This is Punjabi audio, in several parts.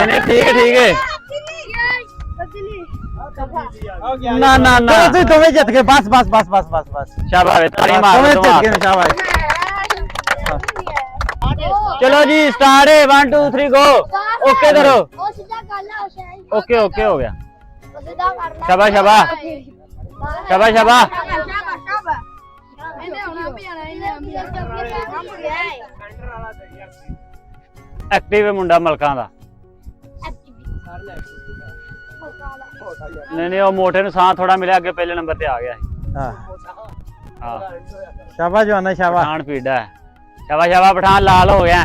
नहीं ठीक है ठीक है ना ना ना तुम्हें जित गए बस बस बस बस बस बस शाबाश ताली मारो तुम्हें जित गए शाबाश चलो जी स्टार्ट है 1 2 3 गो ओके करो ओके ओके हो गया शाबाश शाबाश शाबाश शाबाश एक्टिव है मुंडा मलका दा नहीं वो मोटे नु साह थोड़ा मिले अगे पहले नंबर पे आ गया हां शाबाश जवाना शाबाश पठान पीड़ा है शाबाश शाबाश पठान लाल हो गया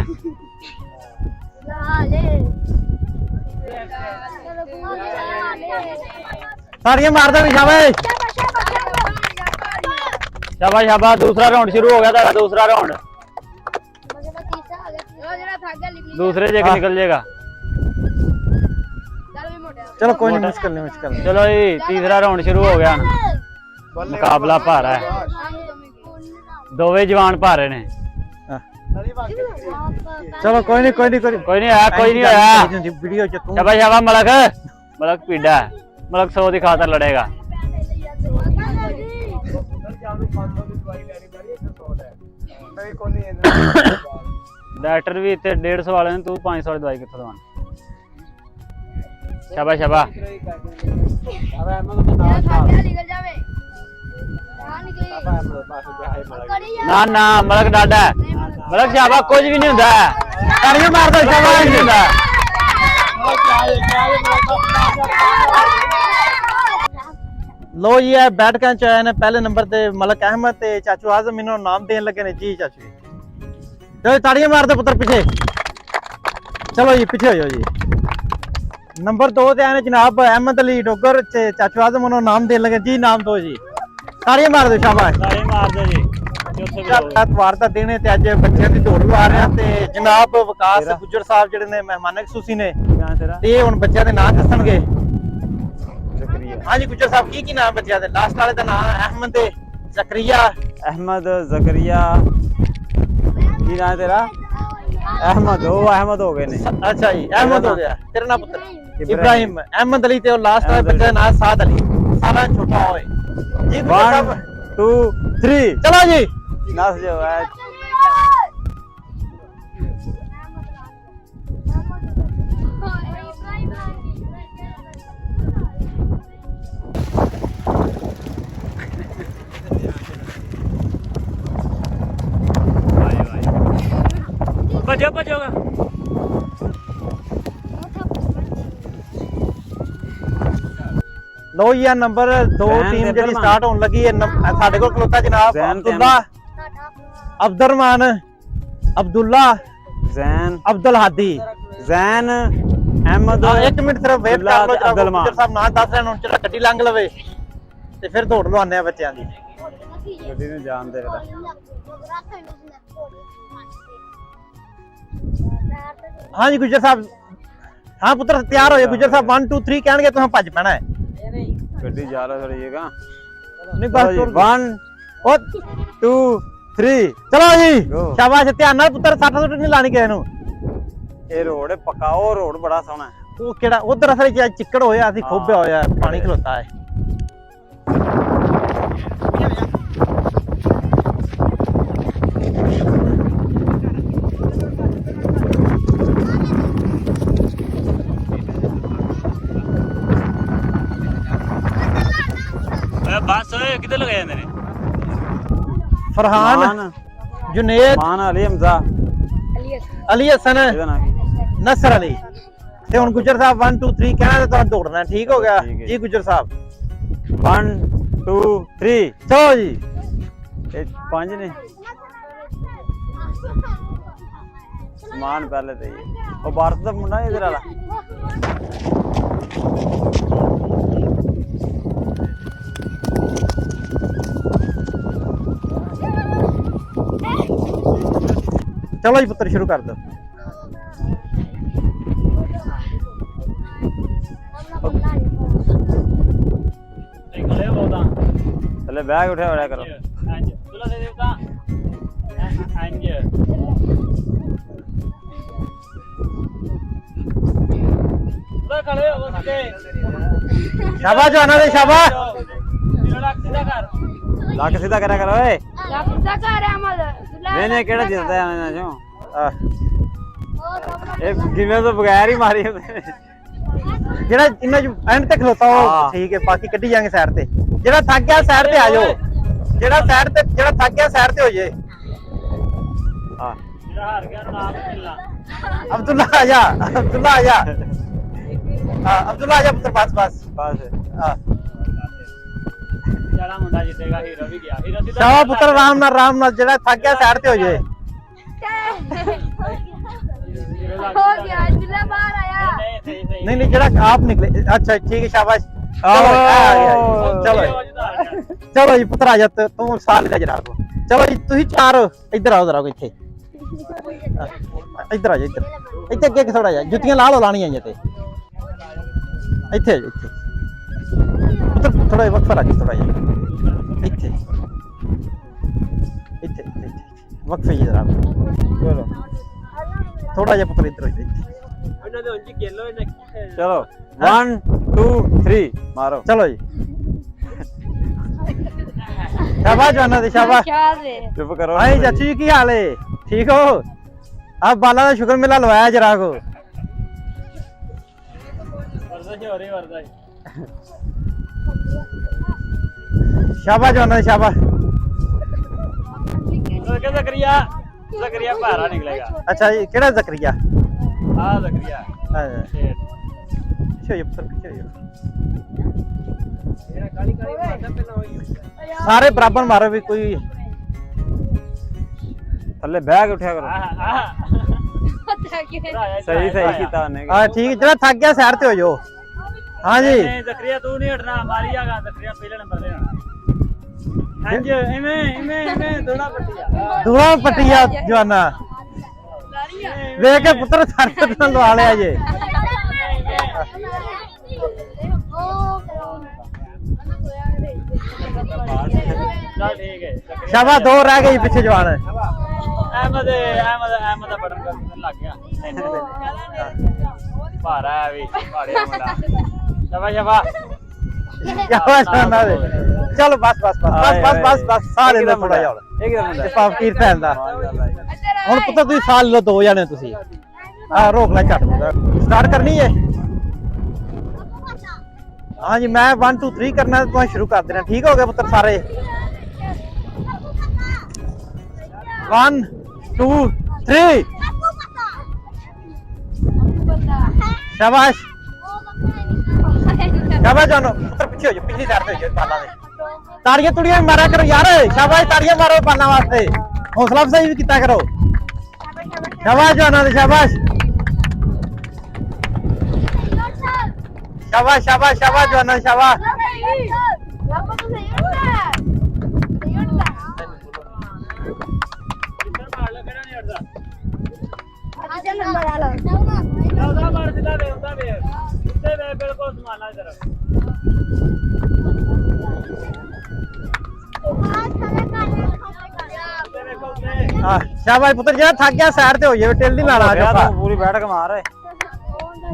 सारियां मार दो शाबाश शाबाश शाबाश दूसरा राउंड शुरू हो गया था दूसरा राउंड दूसरे जगह निकल जाएगा चलो कोई नहीं मुश्किल नहीं मुश्किल नहीं चलो जी तीसरा राउंड शुरू हो गया मुकाबला भारा है दोवे जवान भारे ने चलो कोई नहीं कोई नहीं कोई नहीं आया कोई नहीं आया वीडियो शाबाश शाबाश मलक मलक पीड़ा है मलक 100 की खातर लड़ेगा डॉक्टर भी इतने 150 वाले ने तू 500 वाली दवाई कितों दवाना शाबाश शाबाश ना ना मलक डाडा है मलक शाबाश कुछ भी नहीं होता है तालियां मार दो शाबाश नहीं होता लो जी है बैठ के आए ने पहले नंबर ते मलक अहमद ते चाचू आजम इन्होंने नाम देन लगे ने जी चाचू जी चलो ताड़ियां मार दो पुत्र पीछे चलो जी पीछे हो जी नंबर 2 ते आए जनाब अहमद अली डोगर ते चाचू आजम उन्होंने नाम देन लगे जी नाम दो जी ताड़ियां मार दो शाबाश ताड़ियां मार दो जी एतवार का दिन है ते अज बच्चों की दौड़ लगा रहे हैं ते जनाब विकास गुजर साहब जिहड़े ने मेहमान खसूसी ने ते हुण बच्चों दे नाम दसणगे हाँ जी गुजर साहब की नाम बच्चों दे लास्ट वाले दा नाम अहमद जकरिया अहमद जकरिया की नाम तेरा अहमद हो गए ने अच्छा जी अहमद हो गया तेरा नाम पुत्र इब्राहिम अहमद अली ते लास्ट वाले बच्चे दा नाम साद अली सारा छोटा होए जी 1 2 3 चलो जी नस जो है बजो बजोगा लो ये नंबर 2 टीम जी स्टार्ट होने लगी है साडे कोल खलोता जनाब अब्दुल्ला अब्दुर्रहमान अब्दुल्ला जैन अब्दुल हादी जैन अहमद 1 मिनट सिर्फ वेट कर लो अब्दुल साहब ना दस रहे हुन चला गड्डी लंघ लवे ते फिर दौड़ लवाने बच्चों दी गड्डी ने जान दे हाँ जी गुजर साहब हाँ पुत्र तैयार हो गुजर साहब 1 2 3 कहणगे तुहां भज पैना है गड्डी जा रहा थोड़ी जगह नहीं बस 1 2 3 चलो जी शाबाश ध्यान नाल पुत्र 60 सुट नहीं लानी किसे नूं ये रोड है पक्का वो रोड बड़ा सोहना है वो केड़ा उधर असल चिक्कड़ होया सी खोबया होया पानी खलोता है बस किधर लगाए ने फरहान जुनेद मान अली हमजा अली हसन नसर अली ते हुन गुजर साहब 1 2 3 कहना ते तुहां दौड़ना ठीक हो गया जी गुजर साहब 1 2 3 चलो जी ये 5 ने मान पहले ते ओ भारत दा मुंडा इधर वाला चलो जी पुत्र शुरू कर दो बैग उठा करो ਪਤਲਾ ਦੇ ਦੇਵਤਾ ਇੰਜ ਉਹਦਾ ਖੜੇ ਹੋ ਸਿੱਧੇ ਸ਼ਾਬਾਸ਼ ਜਵਾਨਾਂ ਦੇ ਸ਼ਾਬਾਸ਼ ਲੱਕ ਸਿੱਧਾ ਕਰ ਲੱਕ ਸਿੱਧਾ ਕਰਿਆ ਕਰ ਓਏ ਲੱਗਾ ਕਰ ਅਮਲ ਮੈਨੇ ਕਿਹੜਾ ਜਿੱਤਦਾ ਇਹਨਾਂ ਚੋਂ ਇਹ ਕਿਵੇਂ ਤੋਂ ਬਗੈਰ ਹੀ ਮਾਰੀ ਉਹਨੇ ਜਿਹੜਾ ਇਹਨਾਂ ਚ ਐਂਡ ਤੇ ਖਲੋਤਾ ਉਹ ਹਾਂ। ਠੀਕ ਹੈ, ਬਾਕੀ ਕੱਢੀ ਜਾਾਂਗੇ ਸਾਈਡ ਤੇ। ਜਿਹੜਾ ਥੱਕ ਗਿਆ ਸਾਈਡ ਤੇ ਆ ਜਾਓ, ਜਿਹੜਾ ਥੱਕ ਗਿਆ ਸਾਈਡ ਤੇ ਹੋ ਜੇ। ਹਾਂ ਜਿਹੜਾ ਹਾਰ ਗਿਆ ਨਾਮ ਮਿਲਣਾ ਅਬਦੁੱਲਾ ਆ ਜਾ, ਅਬਦੁੱਲਾ ਆ ਜਾ। ਹਾਂ ਅਬਦੁੱਲਾ ਆ ਜਾ ਪੁੱਤਰ, ਬਸ ਬਸ। ਬਸ ਹਾਂ ਜਿਹੜਾ ਮੁੰਡਾ ਜਿੱਤੇਗਾ ਹੀਰੋ ਵੀ ਗਿਆ ਹੀਰੋ ਸਿੱਧਾ ਸ਼ਾਬਾਸ਼ ਪੁੱਤਰ, ਆਰਾਮ ਨਾਲ ਜਿਹੜਾ ਥੱਕ ਗਿਆ ਸਾਈਡ ਤੇ ਹੋ ਜੇ। ਹੋ ਗਿਆ ਜਿੱਲਾ ਬਾਹਰ ਆਇਆ ਸਹੀ ਨਹੀਂ ਜਿਹੜਾ ਆਪ ਨਿਕਲੇ। ਅੱਛਾ ਠੀਕ ਹੈ, ਸ਼ਾਬਾਸ਼। ਚਲੋ ਜੀ ਪੁੱਤਰ ਆ ਜਾ, ਤੂੰ ਸਾਲ ਦਾ ਜਰਾ। ਚਲੋ ਜੀ ਤੁਸੀਂ ਚਾਰ ਇੱਧਰ ਆਓ, ਜਰਾ ਇੱਥੇ ਇੱਧਰ ਆ ਜਾ, ਇੱਥੇ ਅੱਗੇ ਥੋੜਾ ਜਿਹਾ ਜੁੱਤੀਆਂ ਲਾ ਲਓ, ਲਾਣੀਆਂ ਤੇ ਇੱਥੇ ਆ ਜਾ, ਇੱਥੇ ਪੁੱਤਰ ਥੋੜਾ ਜਿਹਾ ਵਕਫਾ ਰੱਖ, ਥੋੜਾ ਜਿਹਾ ਇੱਥੇ ਇੱਥੇ ਇੱਥੇ ਵਕਫੇ ਜਰਾ ਚਲੋ ਥੋੜਾ ਜਿਹਾ ਪੁੱਤਰ ਇੱਧਰ ਇੱਥੇ। ਉਹਨਾਂ ਦੇ ਉਂਝ ਖੇਲੋ ਇਹਨਾਂ ਕੀ ਚਲੋ 1 2 3 ਮਾਰੋ ਚਲੋ ਜੀ ਸ਼ਾਬਾਸ਼ ਜਵਾਨਾਂ ਦੇ ਸ਼ਾਬਾਸ਼। ਚੁੱਪ ਕਰੋ ਹਾਂਜੀ ਚਾਚੀ ਜੀ ਕੀ ਹਾਲ ਹੈ, ਠੀਕ ਹੋ? ਆਪ ਬਾਲਾ ਦਾ ਸ਼ੁਕਰ ਮੇਲਾ ਲਵਾਇਆ ਜਰਾ ਕੋ। ਵਰਦਾ ਹੋ ਰਹੀ ਵਰਦਾ ਸ਼ਾਬਾਸ਼ ਜਵਾਨਾਂ ਦੇ ਸ਼ਾਬਾਸ਼। ਉਹ ਜ਼ਕਰੀਆ ਭਾਰਾ ਨਿਕਲੇਗਾ ਅੱਛਾ ਜੀ ਕਿਹੜਾ ਜ਼ਕਰੀਆ? ਆ ਜ਼ਕਰੀਆ ਪਿੱਛੇ ਹੋ ਜਾ ਪੁੱਤਰ, ਪਿੱਛੇ ਹੋ ਜਾ। ਸਾਰੇ ਬਰਾਬਰ ਮਾਰੋ ਵੀ ਕੋਈ। ਥੱਲੇ ਬਹਿ ਕੇ ਉੱਠਿਆ ਕਰੋ ਸਹੀ ਕੀਤਾ ਉਹਨੇ ਹਾਂ ਠੀਕ ਹੈ, ਜਿਹੜਾ ਥੱਕ ਗਿਆ ਸਾਈਡ ਤੇ ਹੋ ਜਾਓ। ਹਾਂਜੀ ਨਹੀਂ ਜ਼ਕਰੀਆ ਤੂੰ ਨਹੀਂ ਹਟਣਾ, ਮਾਰੀ ਜਾਗਾ ਜ਼ਕਰੀਆ ਪਹਿਲੇ ਨੰਬਰ ਤੇ ਆਣਾ ਹਾਂਜੀ ਇਵੇਂ ਦੋੜਾ ਪੱਟੀਆ ਦੂਆ ਪੱਟੀਆ ਜਵਾਨਾ ਵੇਖ ਕੇ ਪੁੱਤਰ ਸਾਰੇ ਨਾਲ ਲਵਾ ਲਿਆ ਜੇ। ਚੱਲ ਠੀਕ ਹੈ ਸ਼ਾਬਾਸ਼, ਦੋ ਰਹਿ ਗਏ ਪਿੱਛੇ ਜਵਾਨ। ਅਹਿਮਦ ਦਾ ਬਟਨ ਕਰਨ ਲੱਗ ਗਿਆ ਭਾਰਾ ਹੈ ਵੀ ਭਾਰੇ ਮੁੰਡਾ ਸ਼ਾਬਾਸ਼ ਸ਼ਾਬਾਸ਼ ਜਵਾਨਾਂ ਦੇ। ਚਲੋ ਬਸ ਸਾਰੇ ਨੇ ਥੋੜਾ ਜਿਹਾ ਇਹ ਕਿਹਦਾ ਮੁੰਡਾ ਪਾਪੀਰ ਭੈਣ ਦਾ। ਹੁਣ ਪੁੱਤਰ ਤੁਸੀਂ ਸਾਲ ਲੋ, ਦੋ ਜਾਣੇ ਤੁਸੀਂ। ਆ ਰੋਕ ਲੈ ਝੱਟ ਸਟਾਰਟ ਕਰਨੀ ਹੈ। ਹਾਂਜੀ ਮੈਂ 1 2 3 ਕਰਨਾ, ਤੁਸੀਂ ਸ਼ੁਰੂ ਕਰ ਦੇਣਾ। ਠੀਕ ਹੋ ਗਿਆ ਪੁੱਤਰ ਸਾਰੇ? 1 2 3 ਸ਼ਾਬਾਸ਼ ਸ਼ਾਬਾਸ਼ ਜਾਨੋ ਪੁੱਤਰ, ਪਿੱਛੇ ਹੋ ਜਾ, ਪਿਛਲੀ ਸਾਈਡ ਤੇ ਹੋ ਜਾ ਬਾਲਾਂ ਦੇ। ਤਾੜੀਆਂ ਤੁੜੀਆਂ ਵੀ ਮਾਰਿਆ ਕਰੋ ਯਾਰ, ਸ਼ਾਬਾਸ਼ ਤਾੜੀਆਂ ਮਾਰੋ ਬਾਲਾਂ ਵਾਸਤੇ, ਹੌਸਲਾ ਅਫਜ਼ਾਈ ਵੀ ਕੀਤਾ ਕਰੋ। ਸ਼ਾਬਾਸ਼ ਜਾਨਾਂ ਦੇ ਸ਼ਾਬਾਸ਼ ਸ਼ਾਬਾਸ਼ ਜਾਨਾਂ ਸ਼ਾਬਾਸ਼। ਉਹਦਾ ਮਾਰ ਸਿੱਧਾ ਵੇ ਹੁੰਦਾ ਵੇ ਉੱਤੇ ਵੇ ਬਿਲਕੁਲ ਸਮਾਨਾ ਇਧਰ ਹਾਂ ਸ਼ਾਬਾਸ਼ ਪੁੱਤਰ, ਜਿਹੜਾ ਥੱਕ ਗਿਆ ਸਾਈਡ ਤੇ ਹੋ ਜਾਵੇ, ਟਿਲ ਨਹੀਂ ਲਾਣਾ ਯਾਰ ਜੱਫਾ। ਤੂੰ ਪੂਰੀ ਬੈਠ ਕੇ ਮਾਰ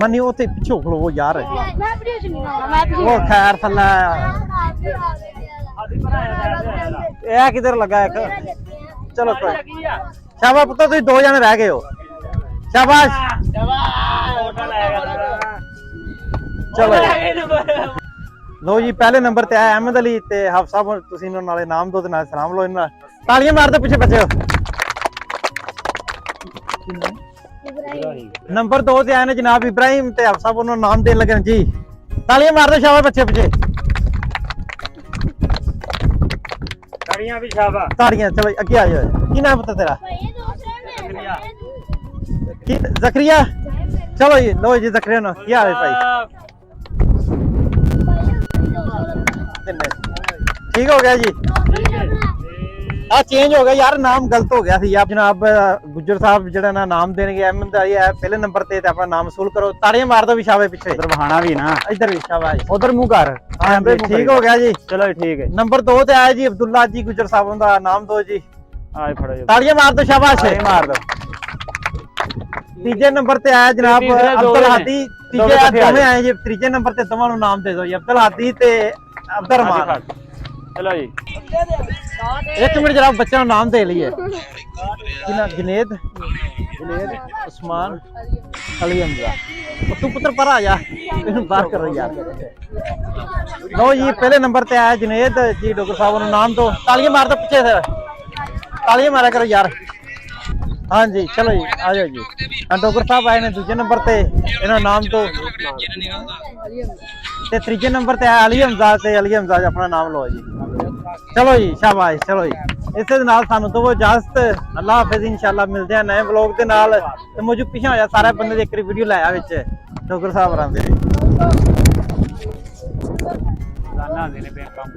ਮੰਨੀ ਉੱਥੇ ਪਿੱਛੇ ਖਲੋ ਯਾਰ, ਮੈਂ ਵੀਡੀਓ ਚ ਨਹੀਂ ਆਉਣਾ, ਉਹ ਖੈਰ ਥੱਲਾ। ਆਦੀ ਭਰਾਇਆ ਇਹ ਕਿੱਧਰ ਲੱਗਾ ਇੱਕ ਚਲੋ ਕੋਈ ਕੀ ਆ ਸ਼ਾਬਾਸ਼ ਪੁੱਤਰ, ਤੁਸੀਂ ਦੋ ਜਣੇ ਰਹਿ ਗਏ ਹੋ। ਸ਼ਾਬਾਸ਼ ਹੋਟਲ ਆਏਗਾ ਚਲੋ ਲੋ ਜੀ, ਪਹਿਲੇ ਨੰਬਰ ਤੇ ਆਇਆ ਅਹਿਮਦ ਅਲੀ ਤੇ ਹਫਸਾ। ਤੁਸੀਂ ਇਹਨਾਂ ਨਾਲੇ ਨਾਮ ਦੋ ਤੇ ਨਾਲ ਸਲਾਮ ਲਓ। ਇਹਨਾਂ ਤਾਲੀਆਂ ਮਾਰਦੇ ਪਿੱਛੇ ਬੱਚਿਓ। ਨੰਬਰ 2 ਤੇ ਆਏ ਨੇ ਜਨਾਬ ਇਬਰਾਹਿਮ ਤੇ ਹਫਸਾ, ਉਹਨਾਂ ਨੂੰ ਨਾਮ ਦੇਣ ਲੱਗੇ ਨੇ ਜੀ। ਤਾਲੀਆਂ ਮਾਰਦੇ ਸ਼ਾਬਾਸ਼ ਬੱਚੇ ਪਿੱਛੇ। ਕੜੀਆਂ ਵੀ ਸ਼ਾਬਾ ਤਾੜੀਆਂ। ਚਲੋ ਅੱਗੇ ਆ ਜਾਓ। ਕੀ ਨਾਮ ਪੁੱਤਰ ਤੇਰਾ? ਕੀ ਜ਼ਕਰੀਆ? ਚਲੋ ਜੀ ਲੋ ਜੀ ਜ਼ਕਰੀਆ ਨੂੰ ਕੀ ਹਾਲ ਹੈ ਭਾਈ? ਠੀਕ ਹੋ ਗਿਆ ਜੀ। ਆ ਚੇਂਜ ਹੋ ਗਿਆ ਯਾਰ, ਨਾਮ ਗਲਤ ਹੋ ਗਿਆ ਸੀ ਯਾਰ। ਜਨਾਬ ਗੁੱਜਰ ਸਾਹਿਬ ਜਿਹੜਾ ਨਾ ਨਾਮ ਦੇਣਗੇ ਅਹਿਮਦ ਅਲੀ ਹੈ ਪਹਿਲੇ ਨੰਬਰ ਤੇ ਆਪਾਂ ਨਾਮ ਵਸੂਲ ਕਰੋ। ਤਾੜੀਆਂ ਮਾਰ ਦੋ ਵਿਸ਼ਾਵੇ ਪਿੱਛੇ, ਉਧਰ ਬਹਾਣਾ ਵੀ ਨਾ, ਇੱਧਰ ਵਿਸ਼ਾਵਾ ਉਧਰ ਮੂੰਹ ਕਰ। ਹਾਂ ਜੀ, ਠੀਕ ਹੋ ਗਿਆ ਜੀ। ਚਲੋ ਜੀ ਠੀਕ ਹੈ। ਨੰਬਰ 2 ਤੇ ਆਇਆ ਜੀ ਅਬਦੁੱਲਾ ਜੀ ਗੁੱਜਰ ਸਾਹਿਬ ਦਾ ਨਾਮ ਦੋ ਜੀ। ਆਏ ਫੜੋ ਜੀ, ਤਾੜੀਆਂ ਮਾਰ ਦੋ, ਸ਼ਾਬਾਸ਼। ਮਾਰ ਦੋ। ਤੀਜੇ ਨੰਬਰ ਤੇ ਆਇਆ ਜਨਾਬ ਤੀਸਰੇ ਦੋ ਅਬਦੁਲ ਨੇ। ਹਾਦੀ। ਦੋ ਤੀਜੇ ਇਕੱਠੇ ਆ ਦੋਵੇਂ ਆਏ ਜੀ, ਤੀਜੇ ਨੰਬਰ ਤੇ ਦੋਵਾਂ ਨੂੰ ਨਾਮ ਦੇ ਦਿਓ ਜੀ, ਅਬਦੁਲ ਹਾਦੀ ਤੇ ਅਬਦੁਲ ਰਹਿਮਾਨ। ਚਲੋ ਜੀ ਇੱਕ ਮਿੰਟ ਜਨਾਬ, ਬੱਚਿਆਂ ਨੂੰ ਨਾਮ ਦੇ ਲਈਏ। ਕਿਨਾ ਜਨੇਦ ਉਸਮਾਨ ਅਲੀ ਹਮਜ਼ਾ। ਤੂੰ ਪੁੱਤਰ ਪਰ ਆ ਜਾ, ਇਹਨੂੰ ਬਾਹਰ ਕਰੋ ਯਾਰ। ਲਓ ਜੀ ਪਹਿਲੇ ਨੰਬਰ ਤੇ ਆਇਆ ਜਨੇਦ ਜੀ, ਡਾਕਟਰ ਸਾਹਿਬ ਨੂੰ ਨਾਮ ਦੋ। ਤਾਲੀਆਂ ਮਾਰ ਦੋ ਪਿੱਛੇ ਸਰ, ਤਾਲੀਆਂ ਮਾਰਿਆ ਕਰੋ ਯਾਰ। हाँ जी चलो जी आ जाओ जी। डॉक्टर साहब आए ने दूजे नंबर ते, इन्हों नाम तो तीजे नंबर ते अली हमजा ते अली हमजा अपना नाम लो जी। चलो जी शाबाश। चलो जी इस दे नाल सानू दो इजाजत, अल्लाह हाफिज। इंशाल्लाह मिलते हैं नए ब्लॉग के नाल। ते मुझे पीछे होया सारे बंदे दी एक वीडियो लाया विच डॉक्टर साहब रांदे जाना देने पे काम।